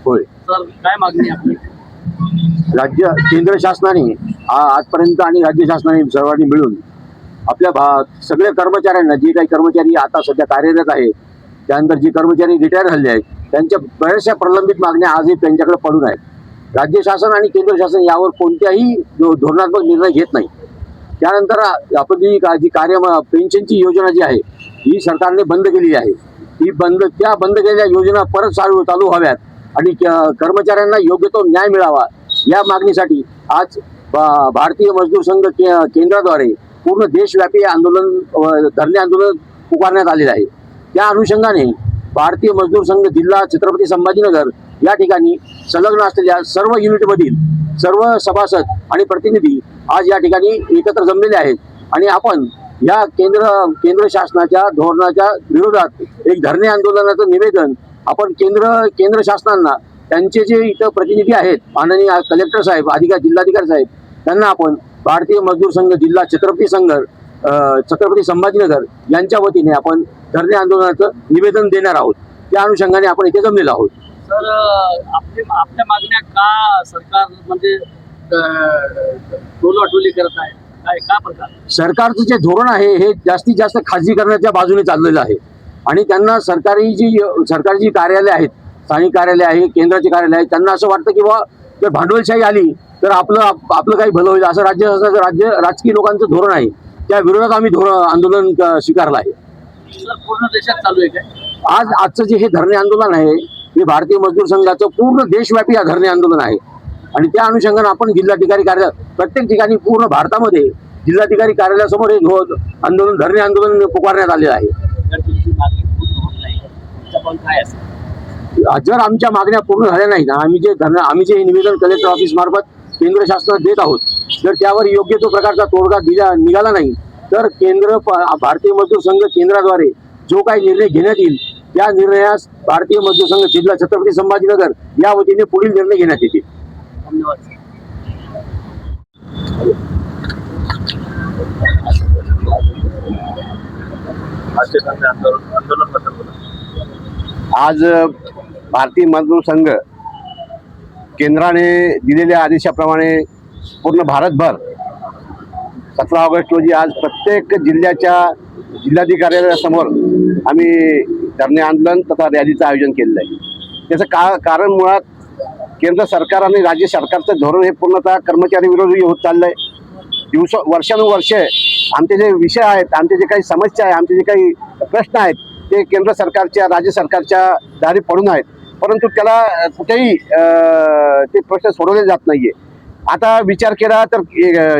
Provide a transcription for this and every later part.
होय. तर काय मागणी आपली? राज्य केंद्र शासनाने आजपर्यंत आणि राज्य शासनाने सर्वांनी मिळून आपल्या सगळ्या कर्मचाऱ्यांना, जे काही कर्मचारी आता सध्या कार्यरत आहेत, त्यानंतर जे कर्मचारी रिटायर झाले आहेत, त्यांच्या बऱ्याचशा प्रलंबित मागण्या आजही त्यांच्याकडे पडून आहेत. राज्य शासन आणि केंद्र शासन यावर कोणत्याही धोरणात्मक निर्णय घेत नाही. त्यानंतर आपण जी पेन्शनची योजना जी आहे ही सरकारने बंद केलेली आहे. ही बंद केलेल्या योजना परत चालू व्हाव्यात आणि कर्मचाऱ्यांना योग्य तो न्याय मिळावा या मागणीसाठी आज भारतीय मजदूर संघ केंद्राद्वारे पूर्ण देशव्यापी धरणे आंदोलन पुकारण्यात आलेलं आहे. त्या अनुषंगाने भारतीय मजदूर संघ जिल्हा छत्रपती संभाजीनगर या ठिकाणी संलग्न असलेल्या सर्व युनिटमधील सर्व सभासद आणि प्रतिनिधी आज या ठिकाणी एकत्र जमलेले आहेत आणि आपण या केंद्र शासनाच्या धोरणाच्या विरोधात एक धरणे आंदोलनाचं निवेदन आपण केंद्र शासनांना, त्यांचे जे इथं प्रतिनिधी आहेत, माननीय कलेक्टर साहेब, जिल्हाधिकारी साहेब, त्यांना आपण भारतीय मजदूर संघ जिल्हा छत्रपती संभाजीनगर यांच्या वतीने आपण धरणे आंदोलनाचं निवेदन देणार आहोत. त्या अनुषंगाने आपण इथे जमलेलो आहोत. सर, आपल्या मागण्या का सरकार म्हणजे टोलवाटोली करत आहे? का प्रकार? सरकारचं जे धोरण आहे हे जास्तीत जास्त खाजगीकरणाच्या बाजूने चाललेलं आहे आणि त्यांना सरकारी जी कार्यालय आहेत, स्थानिक कार्यालय आहे, केंद्राचे कार्यालय आहे, त्यांना असं वाटतं की बाबा जर भांडवलशाही आली तर आपलं काही भलं होईल, असं राजकीय लोकांचं धोरण आहे. त्या विरोधात आम्ही आंदोलन स्वीकारलं आहे. पूर्ण देशात चालू आहे काय? आजचं जे हे धरणे आंदोलन आहे हे भारतीय मजदूर संघाचं पूर्ण देशव्यापी धरणे आंदोलन आहे आणि त्या अनुषंगाने आपण जिल्हाधिकारी कार्यालय प्रत्येक ठिकाणी पूर्ण भारतामध्ये जिल्हाधिकारी कार्यालयासमोर हे धरणे आंदोलन पुकारण्यात आलेलं आहे. जर आमच्या मागण्या पूर्ण झाल्या नाही ना, आम्ही जे निवेदन कलेक्टर ऑफिस मार्फत केंद्र शासनाला देत आहोत, जर त्यावर योग्य तो प्रकारचा तोडगा निघाला नाही तर भारतीय मजदूर संघ केंद्राद्वारे जो काही निर्णय घेण्यात येईल त्या निर्णयास भारतीय मजदूर संघ जिल्हा छत्रपती संभाजीनगर या वतीने पुढील निर्णय घेण्यात येतील. धन्यवाद. आज भारतीय मजदूर संघ केंद्राने दिलेल्या आदेशाप्रमाणे पूर्ण भारतभर 17 ऑगस्ट रोजी आज प्रत्येक जिल्हाधिकाऱ्यासमोर आम्ही धरणे आंदोलन तथा रॅलीचं आयोजन केलेलं आहे. त्याचं कारण मुळात केंद्र सरकार आणि राज्य सरकारचं धोरण हे पूर्णतः कर्मचारी विरोधी होत चाललं आहे. वर्षानुवर्षे आमचे जे विषय आहेत, आमचे जे काही समस्या आहे, आमचे जे काही प्रश्न आहेत ते केंद्र सरकारच्या, राज्य सरकारच्या दारी पडून आहेत, परंतु त्याला कुठेही ते प्रश्न सोडवले जात नाहीये. आता विचार केला तर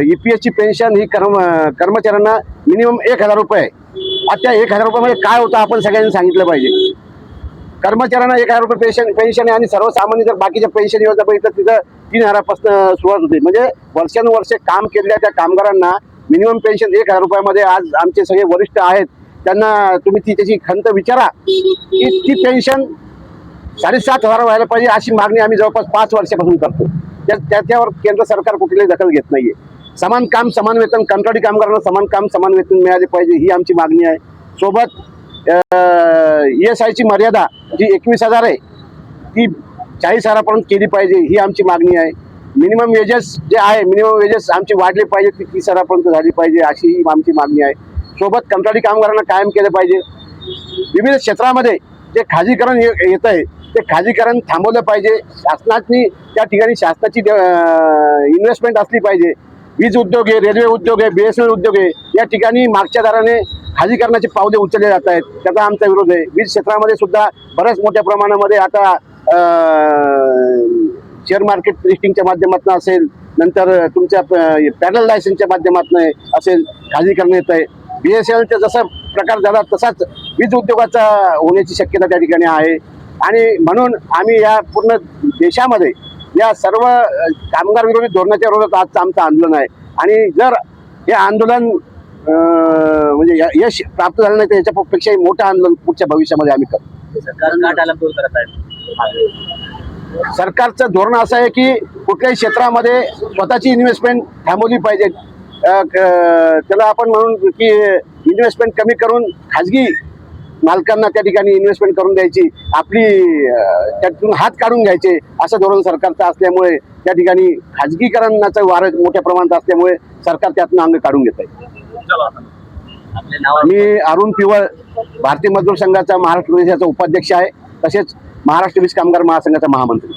EPS ची पेन्शन ही कर्मचाऱ्यांना मिनिमम 1000 रुपये. आता 1000 रुपयामध्ये काय होतं आपण सगळ्यांनी सांगितलं पाहिजे. कर्मचाऱ्यांना 1000 रुपये पेन्शन आहे आणि सर्वसामान्य जर बाकीच्या पेन्शन योजना बघितलं तिथं 3000 पासून सुरुवात होते. म्हणजे वर्षानुवर्षे काम केलेल्या त्या कामगारांना मिनिमम पेन्शन 1000 रुपयामध्ये आज आमचे सगळे वरिष्ठ आहेत त्यांना तुम्ही त्याची खंत विचारा की ती पेन्शन 7500 व्हायला पाहिजे अशी मागणी आम्ही जवळपास 5 वर्षापासून करतो. त्यावर केंद्र सरकार कुठलीही दखल घेत नाहीये. समान काम समान वेतन, कंत्राटी कामगारांना समान काम समान वेतन मिळाले पाहिजे ही आमची मागणी आहे. सोबत ESI ची मर्यादा जी 21,000 आहे ती 40,000 पर्यंत केली पाहिजे ही आमची मागणी आहे. मिनिमम वेजेस जे आहे, मिनिमम वेजेस आमचे वाढले पाहिजे, ती 30,000 पर्यंत झाली पाहिजे अशी आमची मागणी आहे. सोबत कंत्राटी कामगारांना कायम केलं पाहिजे. विविध क्षेत्रामध्ये जे खाजगीकरण येत आहे ते खाजगीकरण थांबवलं पाहिजे. शासनाची त्या ठिकाणी शासनाची इन्व्हेस्टमेंट असली पाहिजे. वीज उद्योग आहे, रेल्वे उद्योग आहे, BSNL उद्योग आहे, या ठिकाणी मागच्या दाराने खाजगीकरणाचे पावले उचलले जात आहेत. त्याचा आमचा विरोध आहे. वीज क्षेत्रामध्ये सुद्धा बऱ्याच मोठ्या प्रमाणामध्ये आता शेअर मार्केट लिस्टिंगच्या माध्यमातून असेल, नंतर तुमच्या पॅनल लायसन्सच्या माध्यमातून असेल खाजगीकरण येत आहे. BSNLचा जसा प्रकार झाला तसाच वीज उद्योगाचा होण्याची शक्यता त्या ठिकाणी आहे आणि म्हणून आम्ही या पूर्ण देशामध्ये या सर्व कामगार विरोधी धोरणाच्या विरोधात आजचं आमचं आंदोलन आहे. आणि जर हे आंदोलन म्हणजे यश प्राप्त झालं नाही तर याच्यापेक्षाही मोठं आंदोलन पुढच्या भविष्यामध्ये आम्ही करू. सरकारचं धोरण असं आहे की कुठल्याही क्षेत्रामध्ये स्वतःची इन्व्हेस्टमेंट थांबवली पाहिजे. त्याला आपण म्हणून की इन्व्हेस्टमेंट कमी करून खाजगी मालकांना त्या ठिकाणी इन्व्हेस्टमेंट करून द्यायची, आपली त्यातून हात काढून घ्यायचे असं धोरण सरकारचं असल्यामुळे त्या ठिकाणी खाजगीकरणाचं वारं मोठ्या प्रमाणात असल्यामुळे सरकार त्यातून अंग काढून घेत आहे. चला आता. आपले नाव मी अरुण पिवळ, भारतीय मजदूर संघाचा महाराष्ट्र प्रदेशाचा उपाध्यक्ष आहे, तसेच महाराष्ट्र वीज कामगार महासंघाचा महामंत्री.